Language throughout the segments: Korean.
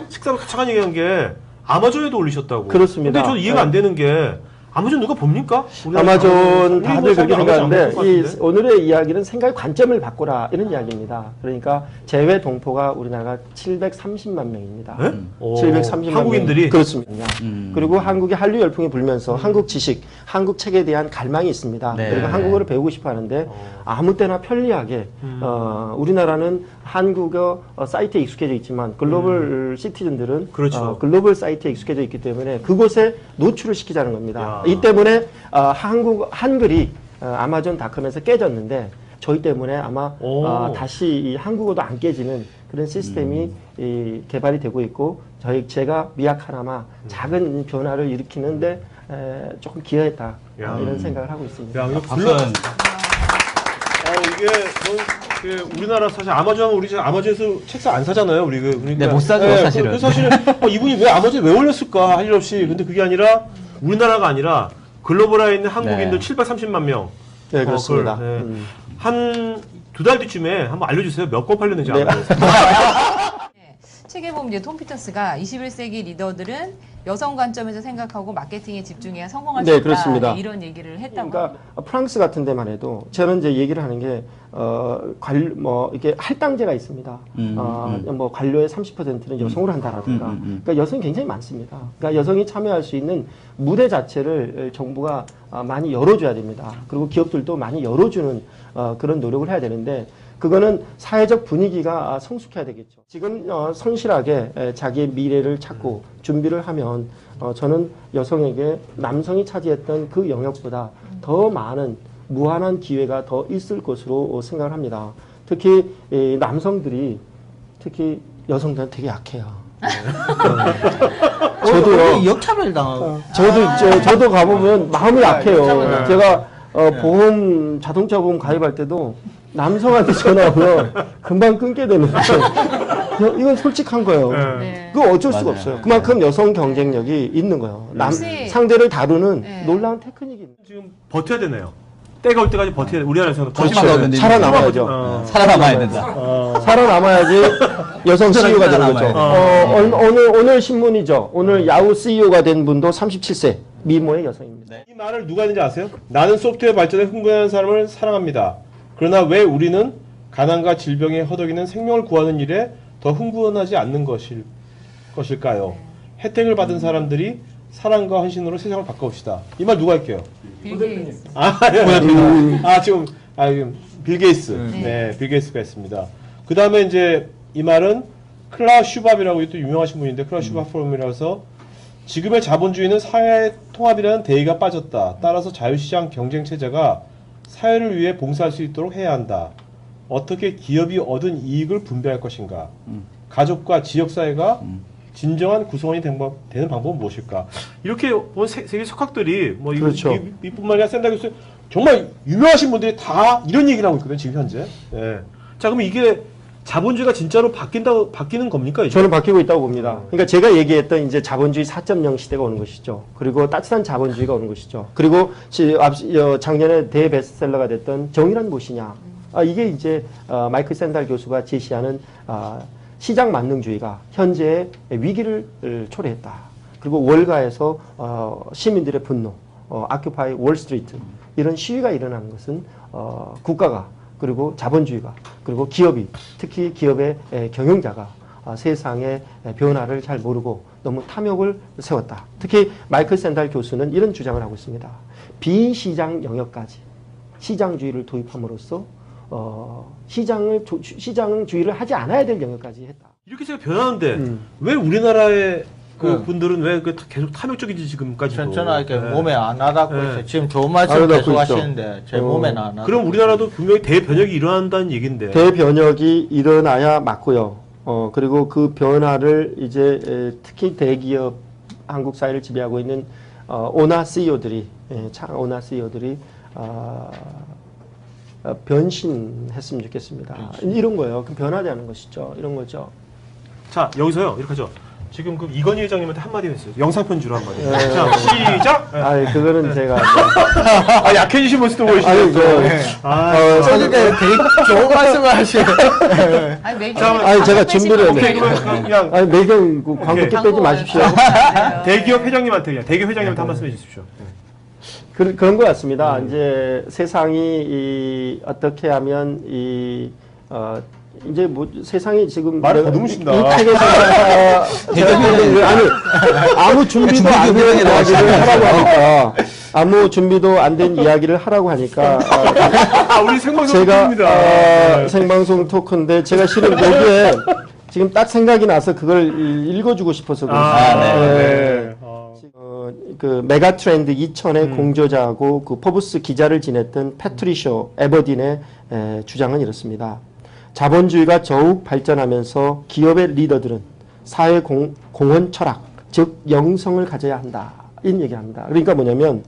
식사로 잠깐 얘기한 게 아마존에도 올리셨다고. 그렇습니다. 근데 저는 이해가 안 되는 게 아마존 누가 봅니까? 아마존 다들 그렇게 생각하는데 이 오늘의 이야기는 생각의 관점을 바꾸라 이런 이야기입니다. 그러니까 재외 동포가 우리나라가 730만 명입니다. 네? 730만 한국인들이? 명. 그렇습니다. 그리고 한국의 한류 열풍이 불면서 한국 지식, 한국 책에 대한 갈망이 있습니다. 네. 그리고 한국어를 배우고 싶어 하는데 아무 때나 편리하게 우리나라는 한국어 사이트에 익숙해져 있지만 글로벌 시티즌들은 그렇죠. 글로벌 사이트에 익숙해져 있기 때문에 그곳에 노출을 시키자는 겁니다. 야. 이 때문에 한글이 아마존닷컴에서 깨졌는데 저희 때문에 아마 다시 이 한국어도 안 깨지는 그런 시스템이 개발이 되고 있고 제가 미약하나마 작은 변화를 일으키는데 조금 기여했다 이런 생각을 하고 있습니다. 야, 이거 이게 우리나라 사실 아마존 우리 아마존에서 책사 안 사잖아요. 우리 그러니까 네, 못 사죠, 사실은. 그래서 사실은 이분이 왜 아마존에 왜 올렸을까 할 일 없이 근데 그게 아니라 우리나라가 아니라 글로벌에 있는 한국인들 네. 730만 명. 네, 그렇습니다. 한 두 달 뒤쯤에 한번 알려주세요. 몇 권 팔렸는지 네. 책에 보면 이제 톰 피터스가 21세기 리더들은 여성 관점에서 생각하고 마케팅에 집중해야 성공할 수 네, 있다. 그렇습니다. 네, 이런 얘기를 했다고. 그러니까 프랑스 같은 데만 해도 저는 이제 얘기를 하는 게 이게 할당제가 있습니다. 뭐 관료의 30%는 여성으로 한다라든가. 그러니까 여성이 굉장히 많습니다. 그러니까 여성이 참여할 수 있는 무대 자체를 정부가 많이 열어줘야 됩니다. 그리고 기업들도 많이 열어주는 그런 노력을 해야 되는데 그거는 사회적 분위기가 성숙해야 되겠죠. 지금 성실하게 자기의 미래를 찾고 준비를 하면 저는 여성에게 남성이 차지했던 그 영역보다 더 많은 무한한 기회가 더 있을 것으로 생각을 합니다. 특히 남성들이 특히 여성들은 되게 약해요. 저도요. 역차별 당하고. 저도 가보면 마음이 약해요. 제가 보험 자동차 보험 가입할 때도 남성한테 전화 오면 금방 끊게 되는데 이건 솔직한 거예요. 네. 그거 어쩔 수가 맞아요. 없어요. 그만큼 여성 경쟁력이 있는 거예요. 혹시- 상대를 다루는 네. 놀라운 테크닉이 있는 지금 버텨야 되네요. 때가 올 때까지 버텨야 돼. 우리나라에서는 조심하고 견디는 살아남아야죠. 살아남아야 된다. 살아남아야지 여성 CEO가 되는 거죠. 살아남아야 오늘 신문이죠. 오늘 야후 CEO가 된 분도 37세 미모의 여성입니다. 이 말을 누가 했는지 아세요? 나는 소프트웨어 발전에 흥분하는 사람을 사랑합니다. 그러나 왜 우리는 가난과 질병에 허덕이는 생명을 구하는 일에 더 흥분하지 않는 것일까요? 혜택을 받은 사람들이 사랑과 헌신으로 세상을 바꿔봅시다. 이 말 누가 할게요? 빌 게이츠. 지금 빌 게이츠. 네, 빌 게이츠가 했습니다. 그 다음에 이제 이 말은 클라우스 슈밥이라고 또 유명하신 분인데 클라우스 슈밥 포럼이라서 지금의 자본주의는 사회 통합이라는 대의가 빠졌다. 따라서 자유시장 경쟁 체제가 사회를 위해 봉사할 수 있도록 해야 한다. 어떻게 기업이 얻은 이익을 분배할 것인가? 가족과 지역사회가 진정한 구성원이 되는 방법은 무엇일까? 이렇게 본 세계 석학들이 뭐 그렇죠. 이뿐만 아니라 샌다 교수 정말 유명하신 분들이 다 이런 얘기를 하고 있거든요. 지금 현재. 예. 자, 그럼 이게 자본주의가 진짜로 바뀌는 겁니까? 이제? 저는 바뀌고 있다고 봅니다. 그러니까 제가 얘기했던 이제 자본주의 4.0 시대가 오는 것이죠. 그리고 따뜻한 자본주의가 오는 것이죠. 그리고 작년에 대베스트셀러가 됐던 정의란 무엇이냐. 이게 이제 마이클 샌달 교수가 제시하는 시장 만능주의가 현재의 위기를 초래했다. 그리고 월가에서 시민들의 분노, 아큐파이 월스트리트 이런 시위가 일어나는 것은 국가가 그리고 자본주의가 그리고 기업이 특히 기업의 경영자가 세상의 변화를 잘 모르고 너무 탐욕을 세웠다. 특히 마이클 샌달 교수는 이런 주장을 하고 있습니다. 비시장 영역까지 시장주의를 도입함으로써 시장주의를 하지 않아야 될 영역까지 했다. 이렇게 제가 변하는데 왜 우리나라의 분들은 왜 계속 탐욕적인지 지금까지도. 저는 이렇게 네. 몸에 안 와닿고 네. 있어요. 지금 좋은 말씀 안 와닿고 계속 있죠. 하시는데 제 몸에는 안 와닿고. 그럼 우리나라도 분명히 대변혁이 일어난다는 얘기인데. 대변혁이 일어나야 맞고요. 그리고 그 변화를 이제 특히 대기업 한국 사회를 지배하고 있는 오나 CEO들이 오나 CEO들이 변신했으면 좋겠습니다. 이런 거예요. 그 변화되는 것이죠. 이런 거죠. 자, 여기서요. 이렇게 하죠. 지금 그 이건희 회장님한테 한마디 했어요. 영상 편지로 한마디. 자, 시작! 아니, 그거는 제가. 아, 약해지신 모습도 아니, 보이시네요. 저녁에 되게 좋은 말씀을 하시네. 아니, 매경. 자, 아니, 제가 준비를 오케이, 그러면 그냥 아니, 매경 그 광고 끼 빼지 마십시오. 대기업 회장님한테 그냥 대기업 회장님한테 한 말씀 해주십시오. 그런 것 같습니다. 이제 세상이 어떻게 하면 이제 뭐 세상이 지금 말을 더듬으신다. 이 책에서 아니 아무 준비도 안 된 이야기를 하라고 하니까 아무 준비도 안 된 이야기를 하라고 하니까 아, 우리 생방송 제가 토크입니다. 생방송 토크인데 제가 실은 여기에 지금 딱 생각이 나서 그걸 읽어주고 싶어서 그렇습니다. 네. 그 메가 트렌드 2000의 공저자하고 그 포브스 기자를 지냈던 패트리쇼 에버딘의 주장은 이렇습니다. 자본주의가 더욱 발전하면서 기업의 리더들은 사회 공헌 철학, 즉 영성을 가져야 한다. 이런 얘기를 합니다. 그러니까 뭐냐면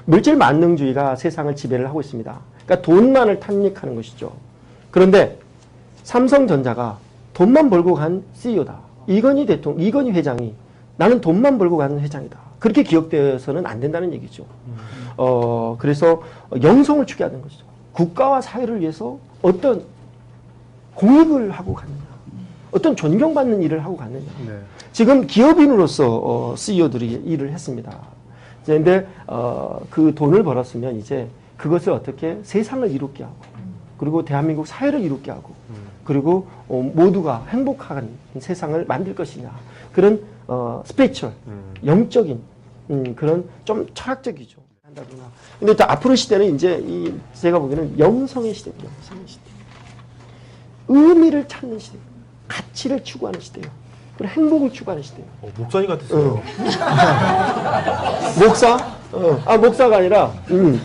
물질 만능주의가 세상을 지배를 하고 있습니다. 그러니까 돈만을 탐닉하는 것이죠. 그런데 삼성전자가 돈만 벌고 간 CEO다. 이건희 회장이 나는 돈만 벌고 가는 회장이다. 그렇게 기억되어서는 안 된다는 얘기죠. 그래서 영성을 추구하는 것이죠. 국가와 사회를 위해서 어떤 공익을 하고 갔느냐. 어떤 존경받는 일을 하고 갔느냐. 네. 지금 기업인으로서 CEO들이 일을 했습니다. 그런데 그 돈을 벌었으면 이제 그것을 어떻게 세상을 이롭게 하고 그리고 대한민국 사회를 이롭게 하고 그리고 모두가 행복한 세상을 만들 것이냐. 그런 스피리추얼, 영적인 그런 좀 철학적이죠. 근데 또 앞으로 시대는 이제 제가 보기에는 영성의 시대입니다. 영성의 시대. 의미를 찾는 시대. 가치를 추구하는 시대예요. 그리고 행복을 추구하는 시대예요. 목사님 같았어요. 목사? 목사가 아니라 지금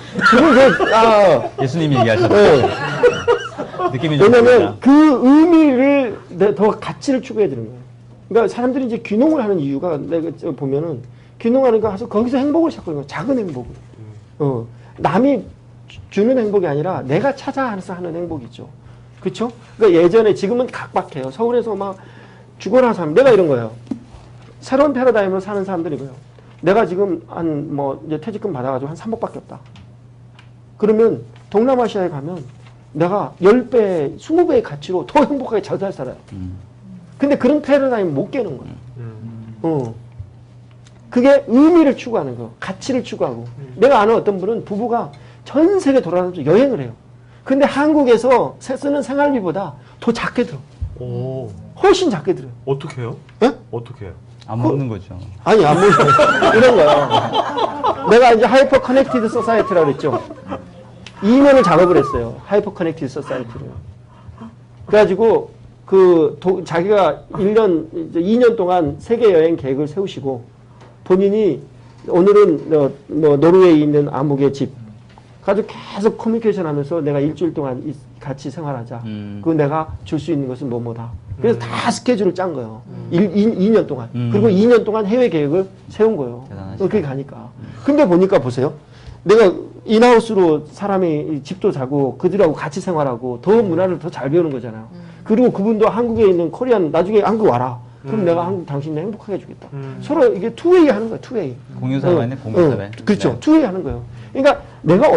예수님이 얘기하셨죠. 느낌이 좀 왜냐면 다르다. 그 의미를 더 가치를 추구해야 되는 거예요. 그러니까 사람들이 이제 귀농을 하는 이유가 내가 보면은 귀농하는 거 가서 거기서 행복을 찾고 있는 거예요. 작은 행복을. 남이 주는 행복이 아니라 내가 찾아서 하는 행복이죠. 그렇죠? 그러니까 예전에 지금은 각박해요. 서울에서 막 죽어라 사람 내가 이런 거예요. 새로운 패러다임으로 사는 사람들이 이거예요. 내가 지금 이제 퇴직금 받아가지고 한 3억밖에 없다. 그러면 동남아시아에 가면 내가 10배, 20배의 가치로 더 행복하게 잘 살아요. 근데 그런 패러다임 못 깨는 거예요. 그게 의미를 추구하는 거, 가치를 추구하고. 내가 아는 어떤 분은 부부가 전 세계 돌아다니면서 여행을 해요. 근데 한국에서 쓰는 생활비보다 더 작게 들어. 오. 훨씬 작게 들어요. 어떻게 해요? 예? 어떻게 해요? 안 먹는 거죠. 아니, 안 보이죠. 이런 거요. 내가 이제 하이퍼 커넥티드 소사이티라고 그랬죠. 2년을 작업을 했어요. 하이퍼 커넥티드 소사이티를. 그래가지고, 자기가 2년 동안 세계 여행 계획을 세우시고, 본인이 오늘은 노르웨이에 있는 아무개 집, 가지고 계속 커뮤니케이션 하면서 내가 일주일 동안 같이 생활하자. 그리고 내가 줄 수 있는 것은 뭐뭐다. 그래서 다 스케줄을 짠 거예요. 2년 동안. 그리고 2년 동안 해외 계획을 세운 거예요. 그렇게 가니까. 근데 보니까 보세요. 내가 인하우스로 사람이 집도 자고 그들하고 같이 생활하고 더 문화를 더 잘 배우는 거잖아요. 그리고 그분도 한국에 있는 코리안 나중에 한국 와라. 그럼 내가 한국 당신을 행복하게 해주겠다. 서로 이게 투웨이 하는 거야, 투웨이. 공유사회 아니네, 공유사회. 그렇죠. 네. 투웨이 하는 거예요. 그러니까 내가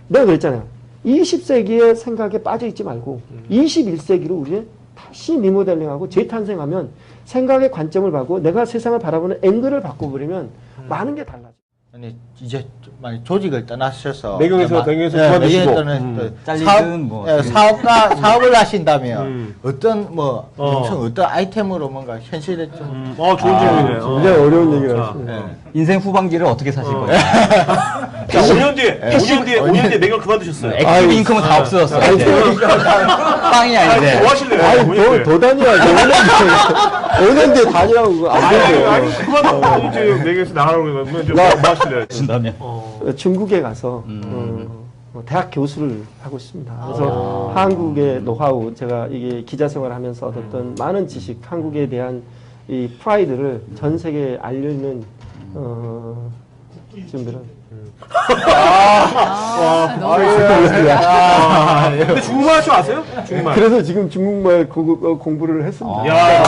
그랬잖아요. 20세기의 생각에 빠져 있지 말고 21세기로 우리 다시 리모델링하고 재탄생하면 생각의 관점을 바꾸고 내가 세상을 바라보는 앵글을 바꿔버리면 많은 게 달라져. 아니 이제 만약 조직을 떠나셔서 매경에서 그만두시고 잘리든 뭐 사업을 하신다면 어떤 어떤 아이템으로 뭔가 현실에 좀 좋은 질문이네요. 굉장히 어려운 얘기를 하시네요. 인생 후반기를 어떻게 사실 거예요? 자, 5년 뒤에 매경 그만두셨어요. 액티브 인컴은 다 없어졌어요. 이제. 빵이야 이제. 뭐 하실래요? 아니, 더 다녀야죠. 5년 뒤에 다니라고 그거 안 되죠. 그만두고 이제 매경에서 나가라고 그러면 뭐 하실래요? 준다면. 중국에 가서 대학 교수를 하고 있습니다. 그래서 한국의 노하우, 제가 이게 기자 생활을 하면서 얻었던 많은 지식, 한국에 대한 이 프라이드를 전 세계에 알리는 준비를. 근데 중국말 할 줄 아세요? 중국말. 그래서 지금 중국말 공부를 했습니다. 야,